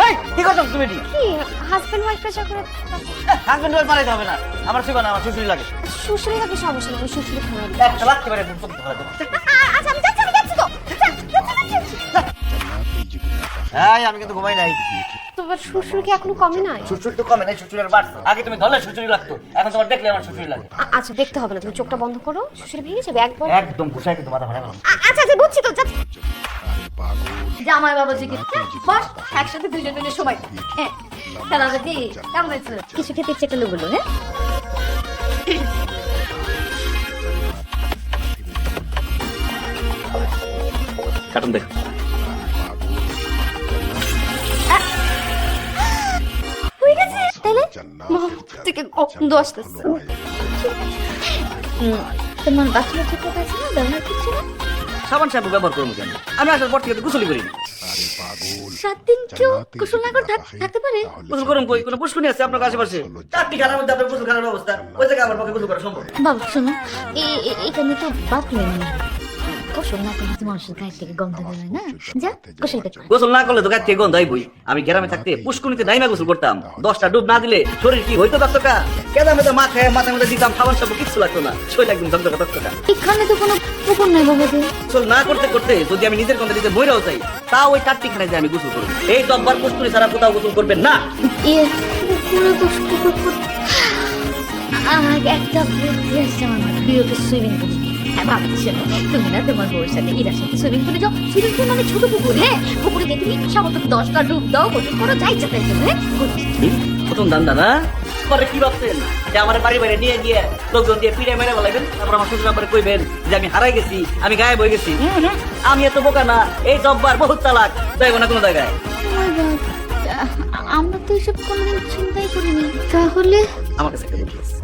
এই কি করছো তুমি? কি হাজবেন্ড ওয়াইফ প্রেশার করে হাজবেন্ড ওয়াইফ পালাইতে হবে না, আমার শিবা না, আমার শ্বশুর লাগে। শ্বশুরে লাগে সমস্যা নেই, শ্বশুরে খাওয়া একটা লাগতে পারে তুমি চোখ ধরা দেবো। আচ্ছা আমি যাচ্ছি তো হ্যাঁ আমি কিন্তু ঘুমাই নাই। তোমার শ্বশুর কি এখনো কমে নাই? শ্বশুর তো কমে নাই, শ্বশুরের বাড়ছে। আগে তুমি ধরলে শ্বশুরই লাগতো, এখন তোমার দেখলে আমার শ্বশুরই লাগে। আচ্ছা দেখতে হবে না, তুমি চোখটা বন্ধ করো, শ্বশুর ভেঙে যাবে একবার। একদম ঘুষাই কিন্তু মাথা ভাড়া। আচ্ছা আচ্ছা বুঝছি তো, জামাই বাবাজি কি বস একসাথে দুজন মিলে সময় হ্যাঁ খেলা দেখি কেমন হয়েছে? কিছু খেতে ইচ্ছে করলে বলো। হ্যাঁ কার্টুন দেখ। হয়ে গেছে তাইলে থেকে গন্ধ আসতেছে। তোমার বাথরুমে ঠিক আছে না? ব্যবহার করছো না? সাবান শ্যাম্পু ব্যবহার করবো কেন? আমি আসার পর থেকে তো গোসলই করি না। 7 দিন কেউ গোসল না করে থাকতে পারে? গোসল করুন কই? কোনো পুষ্কুনি আছে আপনার আশেপাশে? 4টি খানার মধ্যে আপনার গোসল খানার ব্যবস্থা, ওই জায়গায় আমার পক্ষে গোসল করা সম্ভব? বাবা শোনো, এখানে তো বাথরুম নেই, গোসল না করলে তোমার গায়ে থেকে গন্ধ বেরোয় না। যা গোসল করো। গোসল না করলে তো গায়ে থেকে গন্ধ আইবই। আমি গ্রামে থাকতে পুষ্কুনিতে নাইমা গোসল করতাম, 10টা ডুব না দিলে শরীর কি হইতো তক্তকা? কেদা মেদা মাথায় মধ্যে দিতাম, সাবান শ্যাম্পু কিচ্ছু লাগতো না, শরীর একদম তক্তকা তক্তকা। এখানে তো কোনো পুকুর নাই বাবা। গোসল না করতে করতে যদি আমি নিজের গন্ধে নিজে মইরাও যাই, তাও ওই 4টি খানায় যে আমি গোসল করবো। এই ডব্বার পুষ্কুনি ছাড়া কোথাও গোসল করবেন না। পুকুরে একটা বুদ্ধি আসছে আমার, বিয়েতে সুইমিং পুল। হ্যাঁ ভাবছি তুমি না তোমার বউর সাথে ইরার সাথে সুইমিং পুলে যাও। সুইমিং পুল মানে ছোট পুকুর। হ্যাঁ পুকুরে গিয়ে তুমি সামর্থ্য 10টা ডুব দাও, গোসল করো, যা ইচ্ছা তাই করো। হ্যাঁ প্রথম দান্দা না পরে কি ভাবছেন যে আমার বাড়ি বাইরে নিয়ে গিয়ে লোকজন দিয়ে পিড়ে মেরে বলাইবেন, তারপর আমার শ্বশুর ব্যাপারে কইবেন যে আমি হারাই গেছি, আমি গায়েব হয়ে গেছি। আমি এত বোকা না, এই জব্বার বহুত চালাক, যাইব না কোনো জায়গায়। আমরা তো এসব কোনোদিন চিন্তাই করিনি। তাহলে আমার কাছে একটা বুদ্ধি আছে।